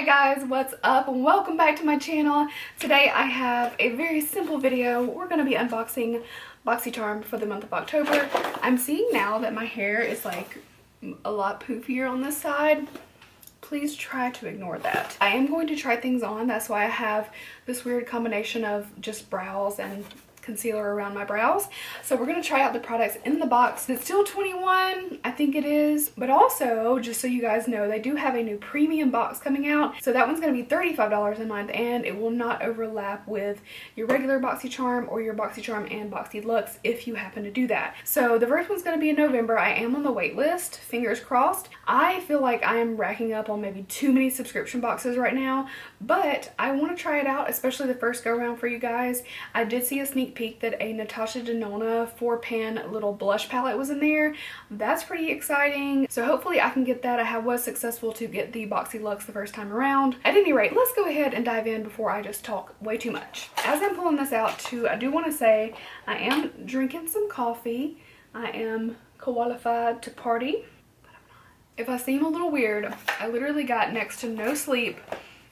Hi guys, what's up and welcome back to my channel. Today I have a very simple video. We're going to be unboxing Boxycharm for the month of October. I'm seeing now that my hair is like a lot poofier on this side. Please try to ignore that. I am going to try things on. That's why I have this weird combination of just brows and concealer around my brows. So we're going to try out the products in the box. It's still $21, I think it is, but also just so you guys know, they do have a new premium box coming out. So that one's going to be $35 a month and it will not overlap with your regular Boxycharm or your Boxycharm and BoxyLuxe if you happen to do that. So the first one's going to be in November. I am on the wait list, fingers crossed. I feel like I am racking up on maybe too many subscription boxes right now, but I want to try it out, especially the first go around for you guys. I did see a sneak peek that a Natasha Denona 4-pan little blush palette was in there. That's pretty exciting. So hopefully I can get that. I was successful to get the BoxyLuxe the first time around. At any rate, let's go ahead and dive in before I just talk way too much. As I'm pulling this out too, I do want to say I am drinking some coffee. I am qualified to party, but I'm not. If I seem a little weird, I literally got next to no sleep.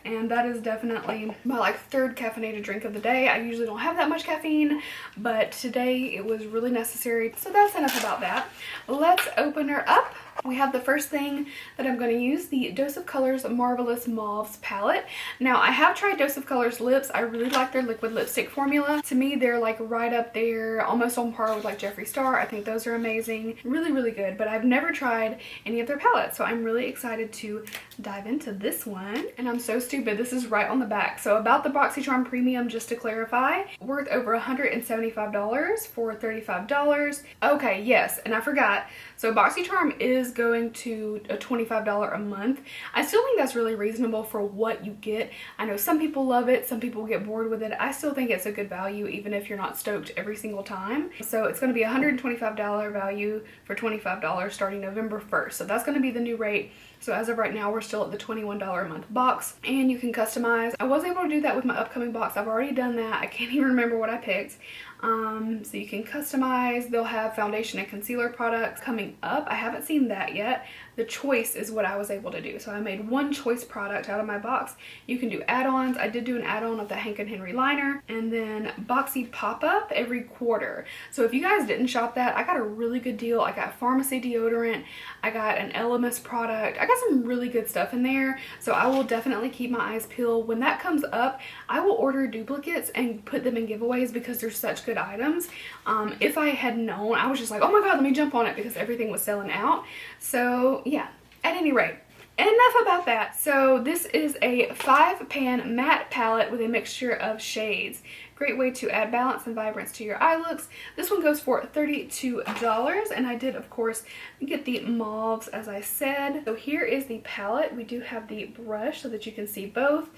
And that is definitely my third caffeinated drink of the day. I usually don't have that much caffeine, but today it was really necessary. So that's enough about that. Let's open her up. We have the first thing that I'm going to use, the Dose of Colors Marvelous Mauves palette. Now, I have tried Dose of Colors lips. I really like their liquid lipstick formula. To me, they're like right up there, almost on par with like Jeffree Star. I think those are amazing. Really, really good. But I've never tried any of their palettes, so I'm really excited to dive into this one. And I'm so stupid. This is right on the back. So about the Boxycharm Premium, just to clarify, worth over $175 for $35. Okay, yes, and I forgot. So Boxycharm is going to a $25 a month. I still think that's really reasonable for what you get. I know some people love it, some people get bored with it. I still think it's a good value even if you're not stoked every single time. So it's going to be a $125 value for $25 starting November 1st. So that's going to be the new rate. So as of right now, we're still at the $21 a month box, and you can customize. I was able to do that with my upcoming box. I've already done that. I can't even remember what I picked. So you can customize. They'll have foundation and concealer products coming up. I haven't seen that yet. The choice is what I was able to do. So I made one choice product out of my box. You can do add-ons. I did do an add-on of the Hank and Henry liner, and then Boxy pop-up every quarter. So if you guys didn't shop that, I got a really good deal. I got pharmacy deodorant. I got an LMS product. I got some really good stuff in there. So I will definitely keep my eyes peeled. When that comes up, I will order duplicates and put them in giveaways because they're such good items. If I had known, I was just like, oh my god, let me jump on it because everything was selling out. So yeah, at any rate, enough about that. So this is a 5-pan matte palette with a mixture of shades. Great way to add balance and vibrance to your eye looks. This one goes for $32, and I did of course get the mauves as I said. So here is the palette. We do have the brush so that you can see both.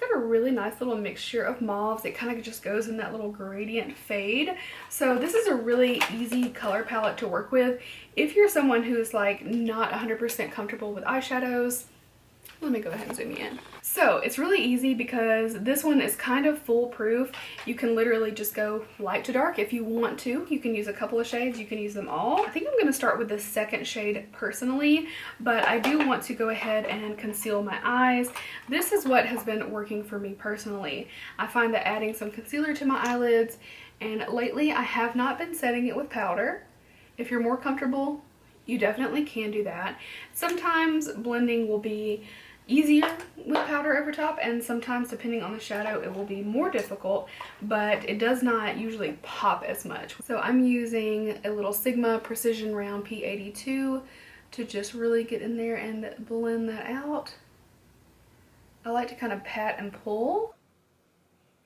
Got a really nice little mixture of mauves. It kind of just goes in that little gradient fade. So this is a really easy color palette to work with. If you're someone who's like not 100% comfortable with eyeshadows, let me go ahead and zoom in. So it's really easy because this one is kind of foolproof. You can literally just go light to dark if you want to. You can use a couple of shades, you can use them all. I think I'm going to start with the second shade personally, but I do want to go ahead and conceal my eyes. This is what has been working for me personally. I find that adding some concealer to my eyelids, and lately I have not been setting it with powder. If you're more comfortable, you definitely can do that. Sometimes blending will be easier with powder over top, and sometimes depending on the shadow it will be more difficult, but it does not usually pop as much. So I'm using a little Sigma Precision Round P82 to just really get in there and blend that out. I like to kind of pat and pull.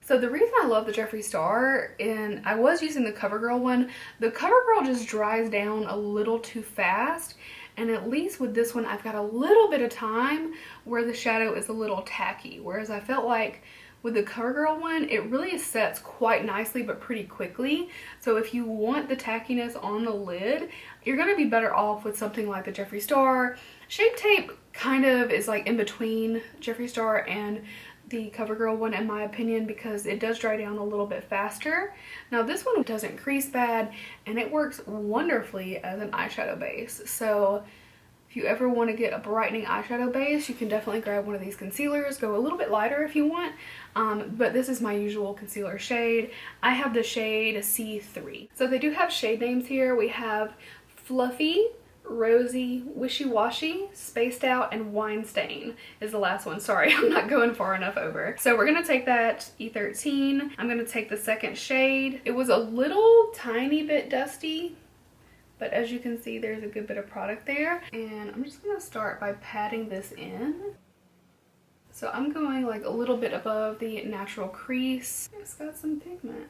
So the reason I love the Jeffree Star, and I was using the CoverGirl one, the CoverGirl just dries down a little too fast. And at least with this one, I've got a little bit of time where the shadow is a little tacky. Whereas I felt like with the CoverGirl one, it really sets quite nicely but pretty quickly. So if you want the tackiness on the lid, you're going to be better off with something like the Jeffree Star. Shape Tape kind of is like in between Jeffree Star and the CoverGirl one in my opinion, because it does dry down a little bit faster. Now this one doesn't crease bad and it works wonderfully as an eyeshadow base. So If you ever want to get a brightening eyeshadow base, you can definitely grab one of these concealers. Go a little bit lighter if you want, but this is my usual concealer shade. I have the shade C3. So they do have shade names here. We have Fluffy, Rosy, Wishy Washy, Spaced Out, and Wine Stain is the last one. Sorry, I'm not going far enough over. So we're gonna take that E13. I'm gonna take the second shade. It was a little tiny bit dusty, but as you can see, there's a good bit of product there. And I'm just gonna start by patting this in. So I'm going like a little bit above the natural crease. It's got some pigment.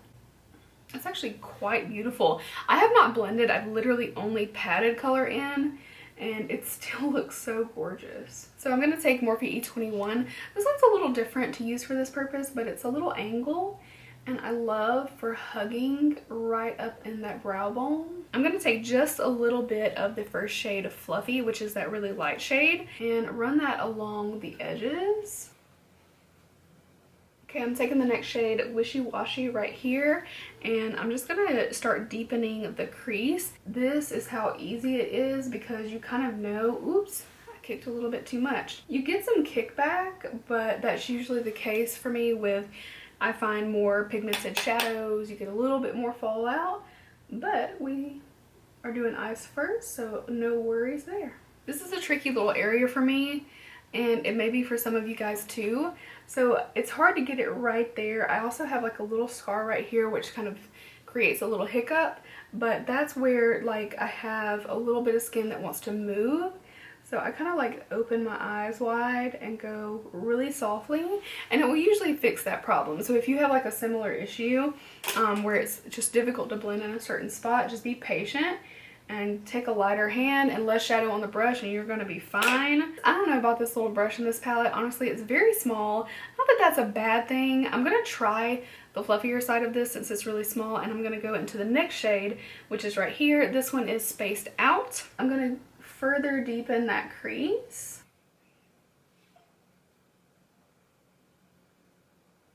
It's actually quite beautiful. I have not blended, I've literally only patted color in, and it still looks so gorgeous. So I'm gonna take Morphe E21. This one's a little different to use for this purpose, but it's a little angle, and I love for hugging right up in that brow bone. I'm gonna take just a little bit of the first shade of Fluffy, which is that really light shade, and run that along the edges. Okay, I'm taking the next shade, Wishy Washy, right here, and I'm just gonna start deepening the crease. This is how easy it is because you kind of know, oops, I kicked a little bit too much. You get some kickback, but that's usually the case for me with, I find more pigmented shadows, you get a little bit more fallout, but we are doing eyes first, so no worries there. This is a tricky little area for me, and it may be for some of you guys too. So it's hard to get it right there. I also have like a little scar right here which kind of creates a little hiccup, but that's where like I have a little bit of skin that wants to move. So I kind of like open my eyes wide and go really softly, and it will usually fix that problem. So if you have like a similar issue where it's just difficult to blend in a certain spot, just be patient and take a lighter hand and less shadow on the brush and you're gonna be fine. I don't know about this little brush in this palette. Honestly, it's very small. Not that that's a bad thing. I'm gonna try the fluffier side of this since it's really small, and I'm gonna go into the next shade, which is right here. This one is Spaced Out. I'm gonna further deepen that crease.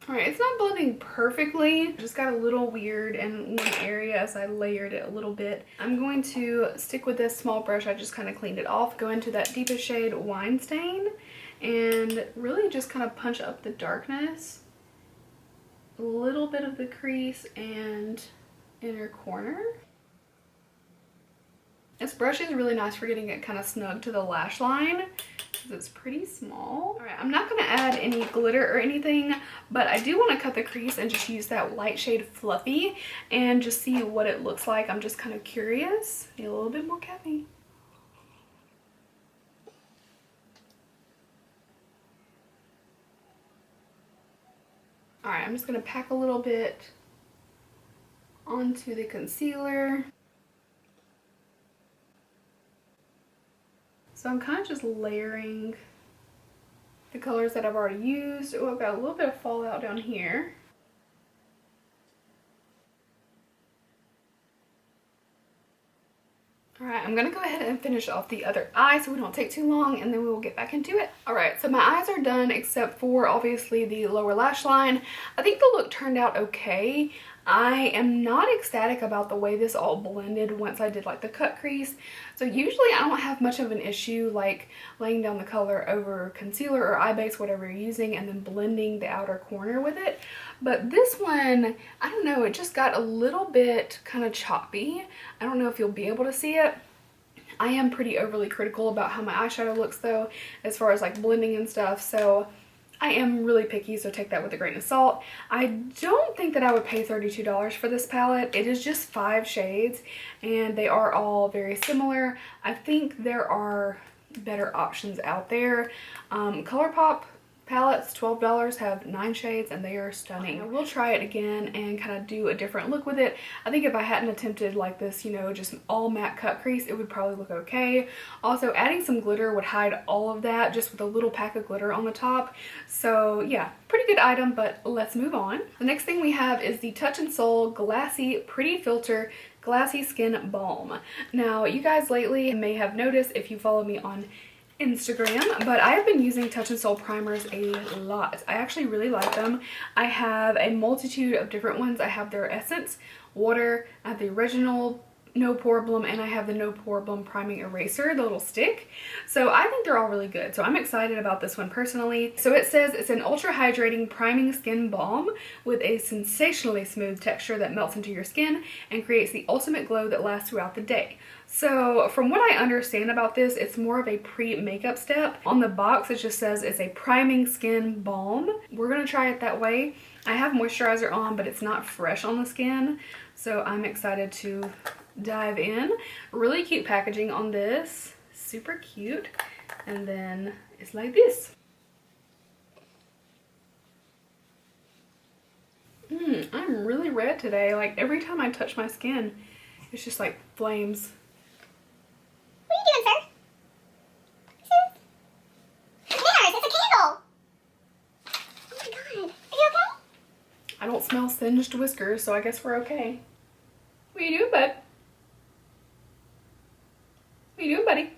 Alright, it's not blending perfectly. It just got a little weird in one area as I layered it a little bit. I'm going to stick with this small brush. I just kind of cleaned it off. Go into that deepest shade, Wine Stain, and really just kind of punch up the darkness. A little bit of the crease and inner corner. This brush is really nice for getting it kind of snug to the lash line because it's pretty small. All right, I'm not going to add any glitter or anything, but I do want to cut the crease and just use that light shade Fluffy and just see what it looks like. I'm just kind of curious. Need a little bit more caffeine. All right, I'm just going to pack a little bit onto the concealer. So I'm kind of just layering the colors that I've already used. Oh, I've got a little bit of fallout down here. Alright, I'm gonna go ahead and finish off the other eye so we don't take too long, and then we will get back into it. Alright, so my eyes are done except for obviously the lower lash line. I think the look turned out okay. I am not ecstatic about the way this all blended once I did like the cut crease. So usually I don't have much of an issue like laying down the color over concealer or eye base, whatever you're using, and then blending the outer corner with it. But this one, I don't know, it just got a little bit kind of choppy. I don't know if you'll be able to see it. I am pretty overly critical about how my eyeshadow looks though, as far as like blending and stuff. So I am really picky, so take that with a grain of salt. I don't think that I would pay $32 for this palette. It is just 5 shades, and they are all very similar. I think there are better options out there. ColourPop palettes, $12, have 9 shades, and they are stunning. I will try it again and kind of do a different look with it. I think if I hadn't attempted like this, you know, just all matte cut crease, it would probably look okay. Also, adding some glitter would hide all of that just with a little pack of glitter on the top. So yeah, pretty good item, but let's move on. The next thing we have is the Touch in Sol Glassy Pretty Filter Glassy Skin Balm. Now, you guys lately may have noticed if you follow me on Instagram, but I have been using Touch in Sol primers a lot. I actually really like them. I have a multitude of different ones. I have their Essence, Water, I have the original no problem, and I have the no problem priming eraser, the little stick. So I think they're all really good. So I'm excited about this one personally. So it says it's an ultra hydrating priming skin balm with a sensationally smooth texture that melts into your skin and creates the ultimate glow that lasts throughout the day. So from what I understand about this, it's more of a pre-makeup step. On the box, it just says it's a priming skin balm. We're gonna try it that way. I have moisturizer on, but it's not fresh on the skin. So I'm excited to dive in. Really cute packaging on this. Super cute. And then it's like this. I'm really red today. Like every time I touch my skin, it's just like flames. What are you doing, sir? Manners, it's a candle. Oh my god. Are you okay? I don't smell singed whiskers, so I guess we're okay. What are you doing, bud? What are you doing, buddy?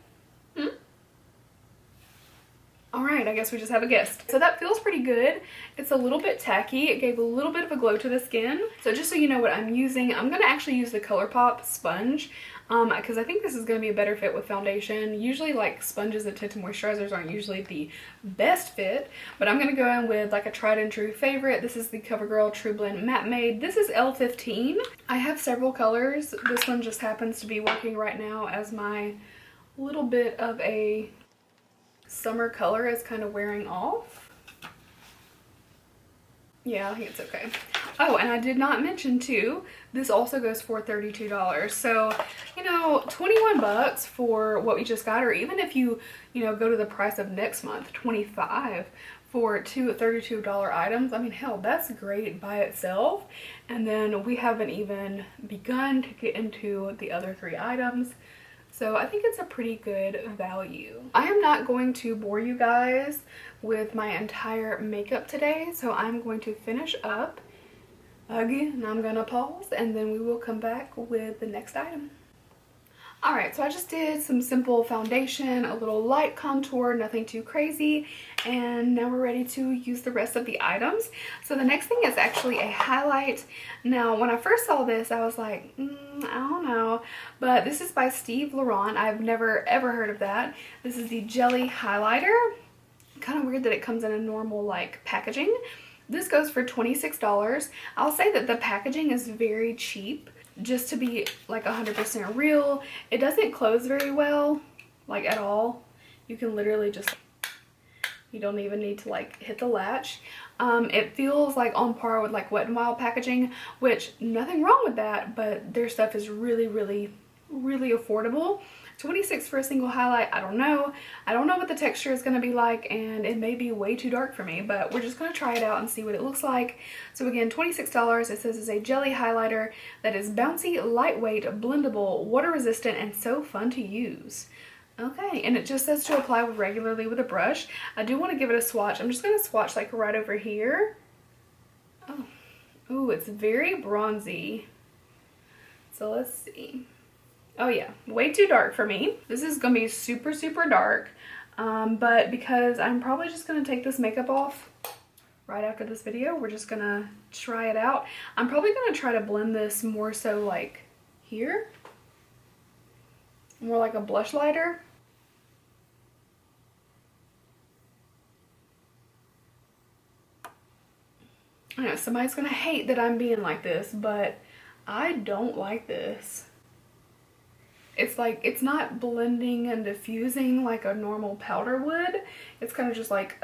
Alright, I guess we just have a guest. So that feels pretty good. It's a little bit tacky. It gave a little bit of a glow to the skin. So just so you know what I'm using, I'm going to actually use the ColourPop sponge because I think this is going to be a better fit with foundation. Usually like sponges that tint to moisturizers aren't usually the best fit, but I'm going to go in with like a tried and true favorite. This is the CoverGirl True Blend Matte Made. This is L15. I have several colors. This one just happens to be working right now as my little bit of a summer color is kind of wearing off. Yeah, I think it's okay. Oh, and I did not mention too, this also goes for $32. So, you know, 21 bucks for what we just got, or even if you go to the price of next month, 25 for two $32 items. I mean, hell, that's great by itself. And then we haven't even begun to get into the other 3 items. So I think it's a pretty good value. I am not going to bore you guys with my entire makeup today, so I'm going to finish up again. I'm gonna pause and then we will come back with the next item. Alright, so I just did some simple foundation, a little light contour, nothing too crazy, and now we're ready to use the rest of the items. So the next thing is actually a highlight. Now, when I first saw this, I was like, I don't know, but this is by Steve Laurent. I've never ever heard of that. This is the Jelly Highlighter. Kind of weird that it comes in a normal like packaging. This goes for $26. I'll say that the packaging is very cheap. Just to be like 100% real, it doesn't close very well, like at all. You can literally just, you don't even need to like hit the latch. It feels like on par with like Wet n Wild packaging, which nothing wrong with that, but their stuff is really affordable. 26 for a single highlight, I don't know. I don't know what the texture is going to be like, and it may be way too dark for me, but we're just going to try it out and see what it looks like. So again, $26. It says it's a jelly highlighter that is bouncy, lightweight, blendable, water resistant, and so fun to use. Okay, and it just says to apply regularly with a brush. I do want to give it a swatch. I'm just going to swatch like right over here. Oh, ooh, it's very bronzy. So let's see. Oh yeah, way too dark for me. This is gonna be super dark, but because I'm probably just gonna take this makeup off right after this video, we're just gonna try it out. I'm probably gonna try to blend this more so like here, more like a blush lighter. I know somebody's gonna hate that I'm being like this, but I don't like this. It's like, it's not blending and diffusing like a normal powder would. It's kind of just like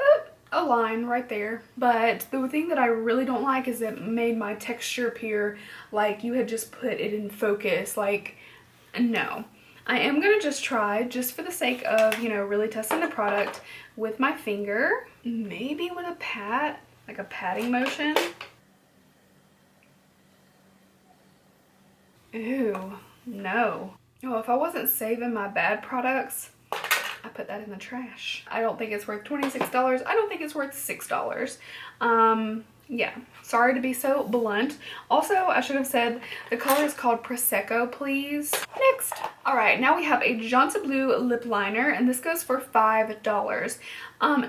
a line right there. But the thing that I really don't like is it made my texture appear like you had just put it in focus. Like, no. I am going to just try, just for the sake of, you know, really testing the product with my finger. Maybe with a pat, like a patting motion. Ew, no. Oh, if I wasn't saving my bad products, I put that in the trash. I don't think it's worth $26. I don't think it's worth $6. Yeah, sorry to be so blunt. Also, I should have said the color is called Prosecco, please. Next. All right, now we have a Johnson Blue lip liner, and this goes for $5.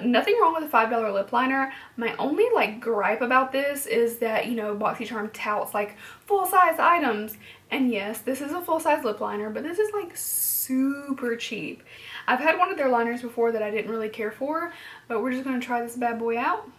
Nothing wrong with a $5 lip liner. My only like gripe about this is that, you know, Boxycharm touts like full-size items. And yes, this is a full-size lip liner, but this is like super cheap. I've had one of their liners before that I didn't really care for, but we're just gonna try this bad boy out.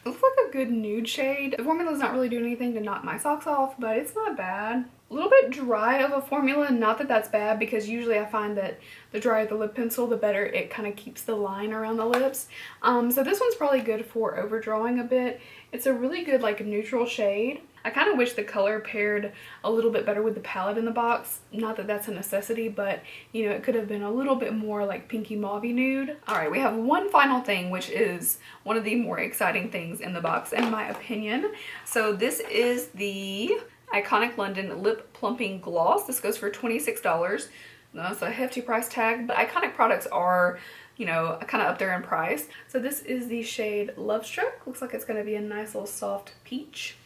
It looks like a good nude shade. The formula's not really doing anything to knock my socks off, but it's not bad. A little bit dry of a formula, not that that's bad, because usually I find that the drier the lip pencil, the better it kind of keeps the line around the lips. So this one's probably good for overdrawing a bit. It's a really good like neutral shade. I kind of wish the color paired a little bit better with the palette in the box. Not that that's a necessity, but you know, it could have been a little bit more like pinky mauvey nude. All right, we have one final thing, which is one of the more exciting things in the box, in my opinion. So this is the Iconic London Lip Plumping Gloss. This goes for $26. That's a hefty price tag, but Iconic products are, you know, kind of up there in price. So this is the shade Love Struck. Looks like it's going to be a nice little soft peach.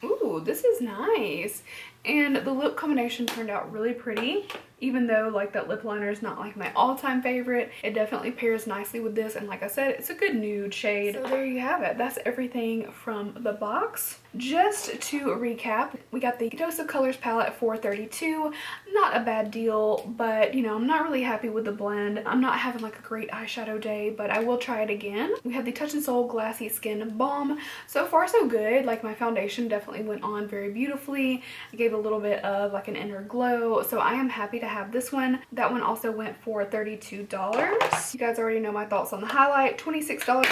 Ooh, this is nice. And the lip combination turned out really pretty. Even though like that lip liner is not like my all-time favorite, it definitely pairs nicely with this. And like I said, it's a good nude shade. So there you have it. That's everything from the box. Just to recap, we got the Dose of Colors palette for $32. Not a bad deal, but you know, I'm not really happy with the blend. I'm not having like a great eyeshadow day, but I will try it again. We have the Touch in Sol Glassy Skin Balm. So far so good. Like my foundation definitely went on very beautifully. I gave a little bit of like an inner glow. So I am happy to have this one. That one also went for $32. You guys already know my thoughts on the highlight. $26.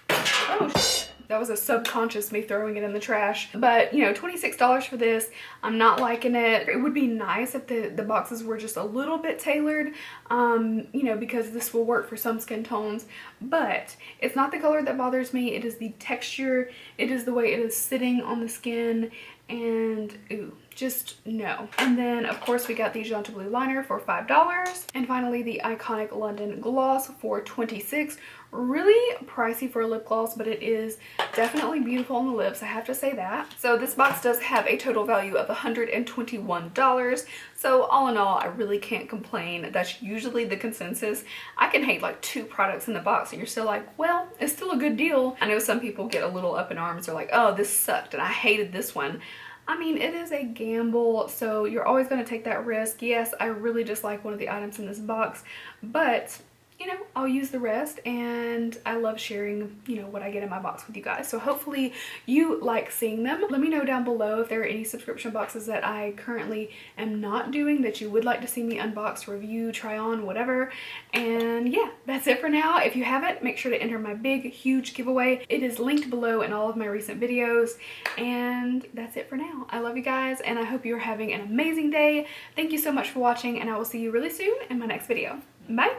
Oh shit. That was a subconscious me throwing it in the trash. But, you know, $26 for this. I'm not liking it. It would be nice if the boxes were just a little bit tailored, you know, because this will work for some skin tones. But it's not the color that bothers me. It is the texture. It is the way it is sitting on the skin. And, ooh, just no. And then, of course, we got the Johnson Blue liner for $5. And finally, the Iconic London gloss for $26. Really pricey for a lip gloss, but it is definitely beautiful on the lips, I have to say that. So this box does have a total value of $121. So all in all, I really can't complain. That's usually the consensus. I can hate like 2 products in the box and you're still like, well, it's still a good deal. I know some people get a little up in arms. They're like, oh, this sucked and I hated this one. I mean, it is a gamble, so you're always going to take that risk. Yes, I really dislike one of the items in this box, but you know, I'll use the rest, and I love sharing, you know, what I get in my box with you guys. So hopefully you like seeing them. Let me know down below if there are any subscription boxes that I currently am not doing that you would like to see me unbox, review, try on, whatever. And yeah, that's it for now. If you haven't, make sure to enter my big, huge giveaway. It is linked below in all of my recent videos. And that's it for now. I love you guys, and I hope you're having an amazing day. Thank you so much for watching, and I will see you really soon in my next video. Bye!